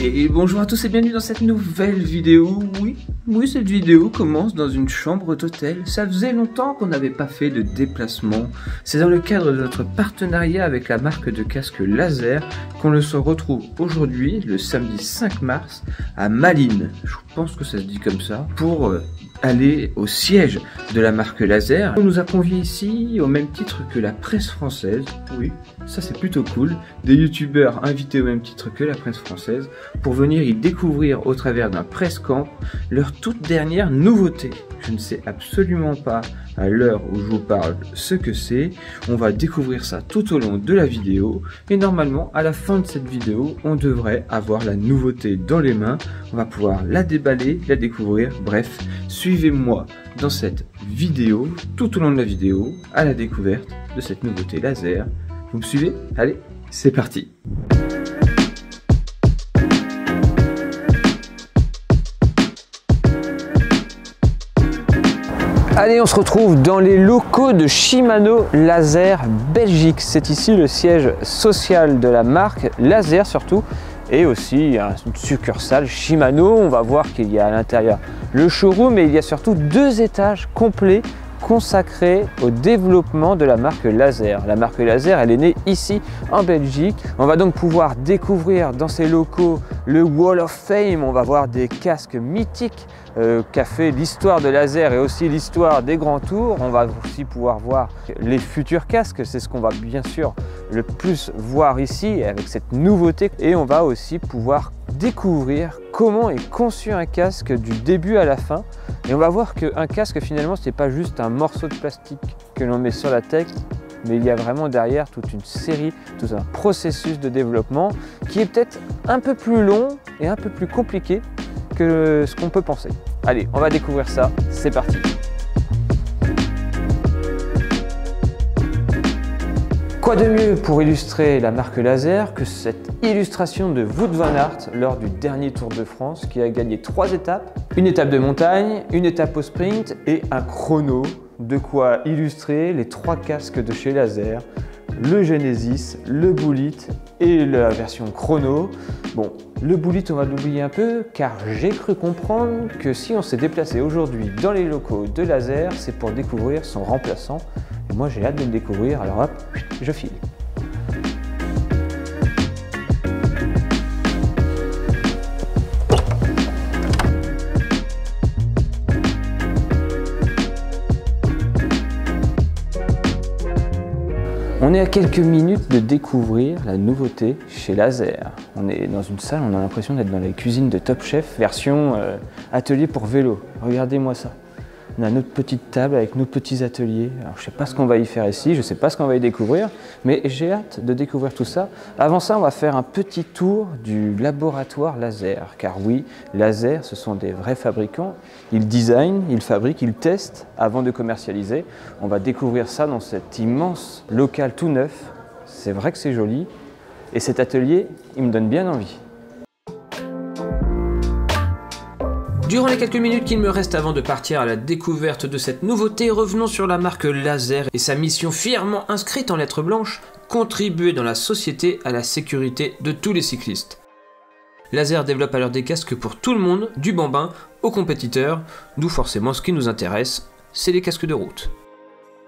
Et bonjour à tous et bienvenue dans cette nouvelle vidéo. Oui, cette vidéo commence dans une chambre d'hôtel. Ça faisait longtemps qu'on n'avait pas fait de déplacement. C'est dans le cadre de notre partenariat avec la marque de casque Laser qu'on se retrouve aujourd'hui, le samedi 5 mars, à Malines. Je pense que ça se dit comme ça. Pour aller au siège de la marque Laser. On nous a conviés ici au même titre que la presse française. Oui, ça c'est plutôt cool. Des youtubeurs invités au même titre que la presse française pour venir y découvrir au travers d'un press camp leur toute dernière nouveauté. Je ne sais absolument pas à l'heure où je vous parle ce que c'est. On va découvrir ça tout au long de la vidéo et normalement à la fin de cette vidéo on devrait avoir la nouveauté dans les mains. On va pouvoir la déballer, la découvrir, bref, suivez-moi dans cette vidéo, tout au long de la vidéo, à la découverte de cette nouveauté Laser. Vous me suivez? Allez, c'est parti! Allez, on se retrouve dans les locaux de Shimano Laser Belgique. C'est ici le siège social de la marque Laser surtout, et aussi une succursale Shimano. On va voir qu'il y a à l'intérieur le showroom, et il y a surtout 2 étages complets consacrés au développement de la marque Laser. La marque Laser, elle est née ici en Belgique. On va donc pouvoir découvrir dans ces locaux le Wall of Fame. On va voir des casques mythiques qu'a fait l'histoire de Laser et aussi l'histoire des grands tours. On va aussi pouvoir voir les futurs casques, c'est ce qu'on va bien sûr le plus voir ici avec cette nouveauté, et on va aussi pouvoir découvrir comment est conçu un casque du début à la fin, et on va voir qu'un casque finalement c'est pas juste un morceau de plastique que l'on met sur la tête, mais il y a vraiment derrière toute une série, tout un processus de développement qui est peut-être un peu plus long et un peu plus compliqué que ce qu'on peut penser. Allez, on va découvrir ça, c'est parti. Quoi de mieux pour illustrer la marque Laser que cette illustration de Wout van Aert lors du dernier Tour de France, qui a gagné 3 étapes, une étape de montagne, une étape au sprint et un chrono. De quoi illustrer les 3 casques de chez Laser, le Genesis, le Bullet et la version chrono. Bon, le Bullet on va l'oublier un peu car j'ai cru comprendre que si on s'est déplacé aujourd'hui dans les locaux de Laser, c'est pour découvrir son remplaçant. Et moi j'ai hâte de le découvrir, alors hop, je file. On est à quelques minutes de découvrir la nouveauté chez Laser. On est dans une salle, on a l'impression d'être dans les cuisines de Top Chef, version atelier pour vélo. Regardez-moi ça. On a notre petite table avec nos petits ateliers. Alors, je ne sais pas ce qu'on va y faire ici, je ne sais pas ce qu'on va y découvrir, mais j'ai hâte de découvrir tout ça. Avant ça, on va faire un petit tour du laboratoire Laser. Car oui, Laser, ce sont des vrais fabricants. Ils designent, ils fabriquent, ils testent avant de commercialiser. On va découvrir ça dans cet immense local tout neuf. C'est vrai que c'est joli. Et cet atelier, il me donne bien envie. Durant les quelques minutes qu'il me reste avant de partir à la découverte de cette nouveauté, revenons sur la marque Laser et sa mission fièrement inscrite en lettres blanches, contribuer dans la société à la sécurité de tous les cyclistes. Laser développe alors des casques pour tout le monde, du bambin aux compétiteurs, d'où forcément ce qui nous intéresse, c'est les casques de route.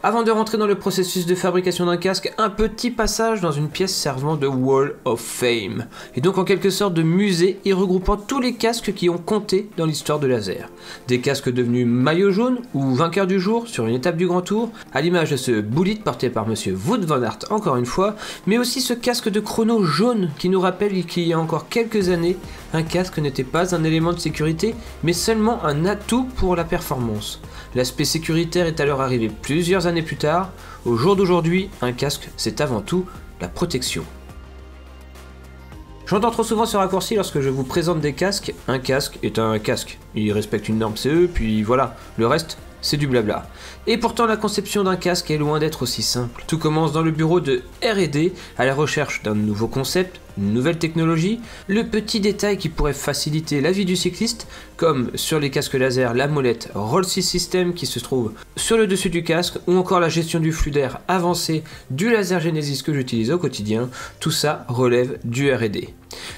Avant de rentrer dans le processus de fabrication d'un casque, un petit passage dans une pièce servant de Wall of Fame, et donc en quelque sorte de musée y regroupant tous les casques qui ont compté dans l'histoire de Laser. Des casques devenus maillot jaune ou vainqueur du jour sur une étape du Grand Tour, à l'image de ce Bullet porté par monsieur Wout van Aert encore une fois, mais aussi ce casque de chrono jaune qui nous rappelle qu'il y a encore quelques années, un casque n'était pas un élément de sécurité, mais seulement un atout pour la performance. L'aspect sécuritaire est alors arrivé plusieurs années plus tard. Au jour d'aujourd'hui, un casque, c'est avant tout la protection. J'entends trop souvent ce raccourci lorsque je vous présente des casques. Un casque est un casque. Il respecte une norme CE, puis voilà. Le reste, c'est du blabla. Et pourtant, la conception d'un casque est loin d'être aussi simple. Tout commence dans le bureau de R&D, à la recherche d'un nouveau concept, une nouvelle technologie, le petit détail qui pourrait faciliter la vie du cycliste, comme sur les casques laser la molette Roll-6 System qui se trouve sur le dessus du casque, ou encore la gestion du flux d'air avancé du laser Genesis que j'utilise au quotidien, tout ça relève du R&D.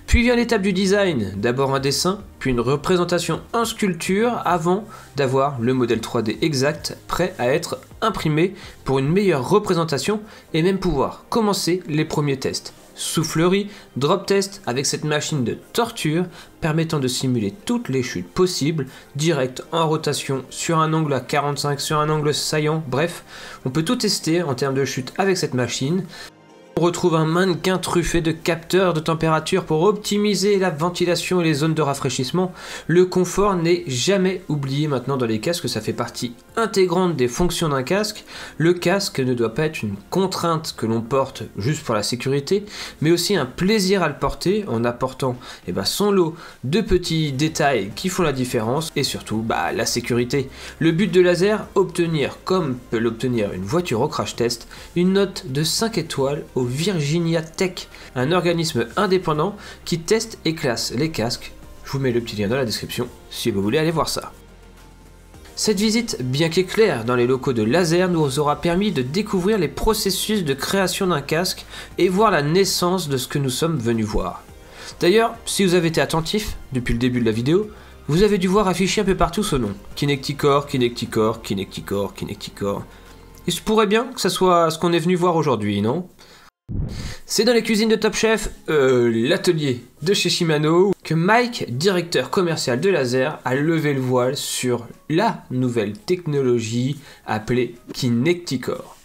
Puis vient l'étape du design, d'abord un dessin, puis une représentation en sculpture avant d'avoir le modèle 3D exact prêt à être imprimé pour une meilleure représentation et même pouvoir commencer les premiers tests. Soufflerie, drop test avec cette machine de torture permettant de simuler toutes les chutes possibles, direct en rotation, sur un angle à 45, sur un angle saillant, bref, on peut tout tester en termes de chute avec cette machine. On retrouve un mannequin truffé de capteurs de température pour optimiser la ventilation et les zones de rafraîchissement. Le confort n'est jamais oublié maintenant dans les casques, ça fait partie intégrante des fonctions d'un casque. Le casque ne doit pas être une contrainte que l'on porte juste pour la sécurité, mais aussi un plaisir à le porter en apportant son lot de petits détails qui font la différence et surtout la sécurité. Le but de Laser, obtenir, comme peut l'obtenir une voiture au crash test, une note de 5 étoiles au Virginia Tech, un organisme indépendant qui teste et classe les casques. Je vous mets le petit lien dans la description si vous voulez aller voir ça. Cette visite, bien qu'éclair dans les locaux de Laser, nous aura permis de découvrir les processus de création d'un casque et voir la naissance de ce que nous sommes venus voir. D'ailleurs, si vous avez été attentif depuis le début de la vidéo, vous avez dû voir afficher un peu partout ce nom. Kinecticore, Kinecticore, Kinecticore, Kinecticore. Il se pourrait bien que ça soit ce qu'on est venu voir aujourd'hui, non ? C'est dans les cuisines de Top Chef, l'atelier de chez Shimano, que Mike, directeur commercial de Laser, a levé le voile sur la nouvelle technologie appelée Kinecticore.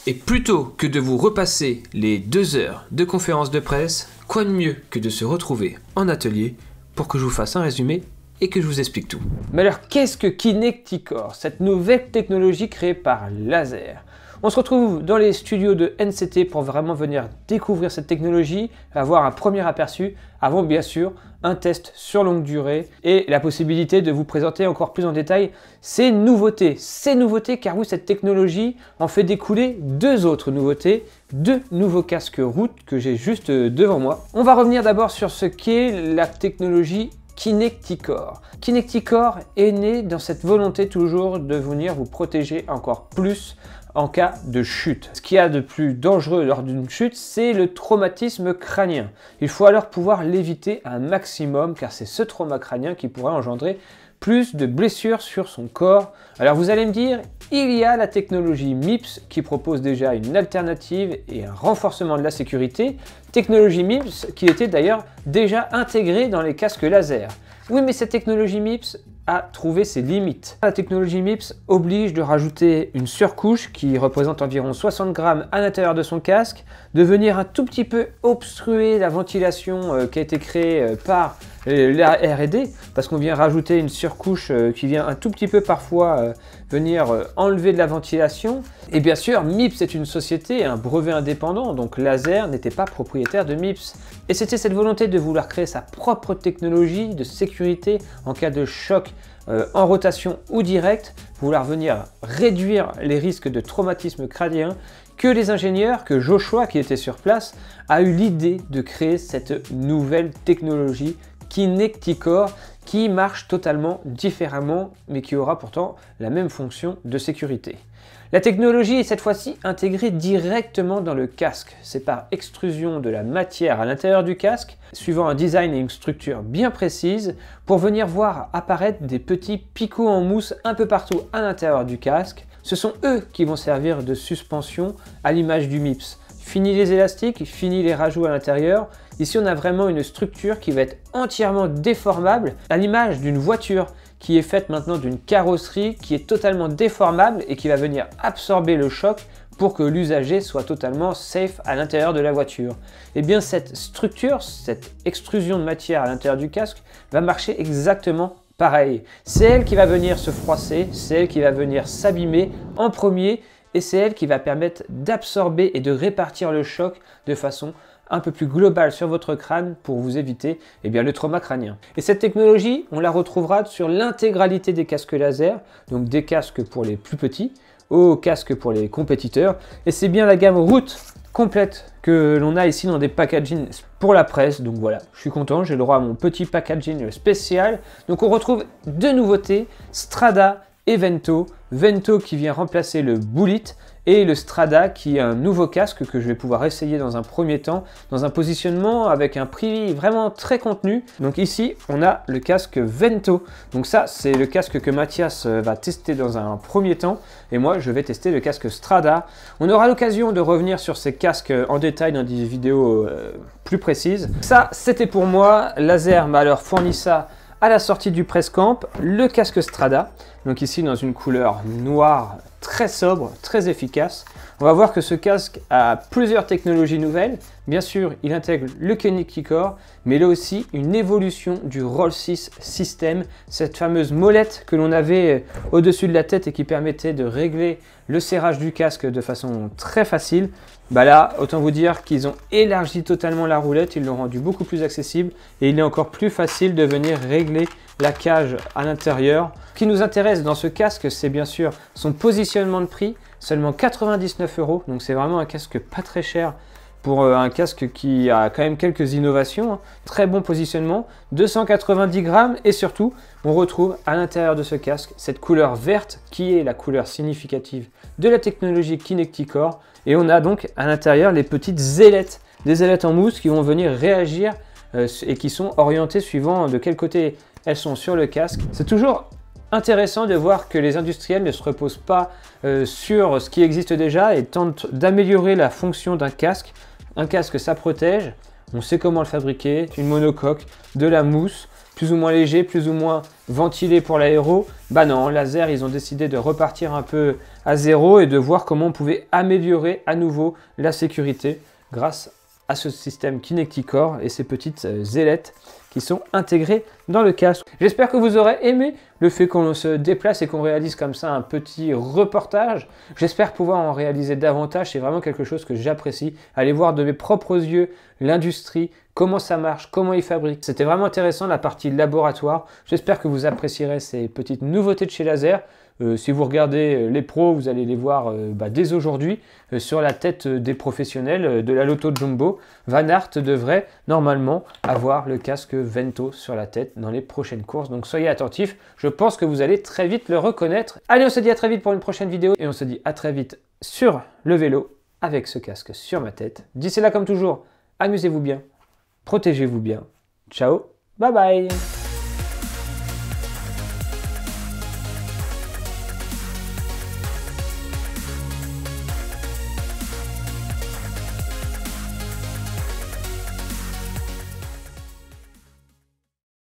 Et plutôt que de vous repasser les 2 heures de conférence de presse, quoi de mieux que de se retrouver en atelier pour que je vous fasse un résumé et que je vous explique tout. Mais alors qu'est-ce que Kinecticore, cette nouvelle technologie créée par Laser ? On se retrouve dans les studios de NCT pour vraiment venir découvrir cette technologie, avoir un premier aperçu, avant bien sûr un test sur longue durée et la possibilité de vous présenter encore plus en détail ces nouveautés. Ces nouveautés car oui, cette technologie en fait découler 2 autres nouveautés, 2 nouveaux casques route que j'ai juste devant moi. On va revenir d'abord sur ce qu'est la technologie Kinecticore. Kinecticore est né dans cette volonté toujours de venir vous protéger encore plus en cas de chute. Ce qu'il y a de plus dangereux lors d'une chute, c'est le traumatisme crânien. Il faut alors pouvoir l'éviter un maximum car c'est ce trauma crânien qui pourrait engendrer plus de blessures sur son corps. Alors vous allez me dire, il y a la technologie MIPS qui propose déjà une alternative et un renforcement de la sécurité. Technologie MIPS qui était d'ailleurs déjà intégrée dans les casques laser. Oui, mais cette technologie MIPS a trouvé ses limites. La technologie MIPS oblige de rajouter une surcouche qui représente environ 60 grammes à l'intérieur de son casque, de venir un tout petit peu obstruer la ventilation qui a été créée par la R&D, parce qu'on vient rajouter une surcouche qui vient un tout petit peu parfois venir enlever de la ventilation. Et bien sûr, MIPS est une société, un brevet indépendant, donc Laser n'était pas propriétaire de MIPS. Et c'était cette volonté de vouloir créer sa propre technologie de sécurité en cas de choc en rotation ou direct, vouloir venir réduire les risques de traumatisme crânien, que les ingénieurs, que Joshua qui était sur place, a eu l'idée de créer cette nouvelle technologie Kinecticore qui marche totalement différemment mais qui aura pourtant la même fonction de sécurité. La technologie est cette fois-ci intégrée directement dans le casque. C'est par extrusion de la matière à l'intérieur du casque, suivant un design et une structure bien précise, pour venir voir apparaître des petits picots en mousse un peu partout à l'intérieur du casque. Ce sont eux qui vont servir de suspension à l'image du MIPS. Fini les élastiques, fini les rajouts à l'intérieur. Ici, on a vraiment une structure qui va être entièrement déformable à l'image d'une voiture qui est faite maintenant d'une carrosserie qui est totalement déformable et qui va venir absorber le choc pour que l'usager soit totalement safe à l'intérieur de la voiture. Et bien cette structure, cette extrusion de matière à l'intérieur du casque va marcher exactement pareil. C'est elle qui va venir se froisser, c'est elle qui va venir s'abîmer en premier et c'est elle qui va permettre d'absorber et de répartir le choc de façon un peu plus globale sur votre crâne pour vous éviter le trauma crânien. Et cette technologie, on la retrouvera sur l'intégralité des casques laser, donc des casques pour les plus petits aux casques pour les compétiteurs. Et c'est bien la gamme Root complète que l'on a ici dans des packaging pour la presse. Donc voilà, je suis content, j'ai le droit à mon petit packaging spécial. Donc on retrouve deux nouveautés, Strada et Vento. Vento qui vient remplacer le Bullet et le Strada qui est un nouveau casque que je vais pouvoir essayer dans un premier temps, dans un positionnement avec un prix vraiment très contenu. Donc ici, on a le casque Vento. Donc ça, c'est le casque que Mathias va tester dans un premier temps. Et moi, je vais tester le casque Strada. On aura l'occasion de revenir sur ces casques en détail dans des vidéos plus précises. Ça, c'était pour moi. Laser m'a alors fourni ça à la sortie du Presscamp, le casque Strada. Donc ici, dans une couleur noire très sobre, très efficace. On va voir que ce casque a plusieurs technologies nouvelles. Bien sûr, il intègre le Kinect Core, mais il a aussi une évolution du Roll6 System, cette fameuse molette que l'on avait au-dessus de la tête et qui permettait de régler le serrage du casque de façon très facile. Bah là, autant vous dire qu'ils ont élargi totalement la roulette, ils l'ont rendu beaucoup plus accessible et il est encore plus facile de venir régler la cage à l'intérieur. Ce qui nous intéresse dans ce casque, c'est bien sûr son positionnement de prix, seulement 99 €, donc c'est vraiment un casque pas très cher pour un casque qui a quand même quelques innovations. Très bon positionnement, 290 grammes et surtout, on retrouve à l'intérieur de ce casque cette couleur verte qui est la couleur significative de la technologie Kinect Core. Et on a donc à l'intérieur les petites ailettes, des ailettes en mousse qui vont venir réagir et qui sont orientées suivant de quel côté elles sont sur le casque. C'est toujours intéressant de voir que les industriels ne se reposent pas sur ce qui existe déjà et tentent d'améliorer la fonction d'un casque. Un casque, ça protège, on sait comment le fabriquer, une monocoque, de la mousse, plus ou moins léger, plus ou moins ventilé pour l'aéro. Bah non, Laser, ils ont décidé de repartir un peu à zéro et de voir comment on pouvait améliorer à nouveau la sécurité grâce à ce système Kinect Core et ces petites ailettes qui sont intégrées dans le casque. J'espère que vous aurez aimé le fait qu'on se déplace et qu'on réalise comme ça un petit reportage. J'espère pouvoir en réaliser davantage, c'est vraiment quelque chose que j'apprécie. Aller voir de mes propres yeux l'industrie, comment ça marche, comment ils fabriquent. C'était vraiment intéressant la partie laboratoire. J'espère que vous apprécierez ces petites nouveautés de chez Laser. Si vous regardez les pros, vous allez les voir dès aujourd'hui sur la tête des professionnels de la Loto Jumbo. Van Aert devrait normalement avoir le casque Vento sur la tête dans les prochaines courses. Donc soyez attentifs, je pense que vous allez très vite le reconnaître. Allez, on se dit à très vite pour une prochaine vidéo et on se dit à très vite sur le vélo avec ce casque sur ma tête. D'ici là, comme toujours, amusez-vous bien, protégez-vous bien. Ciao, bye bye.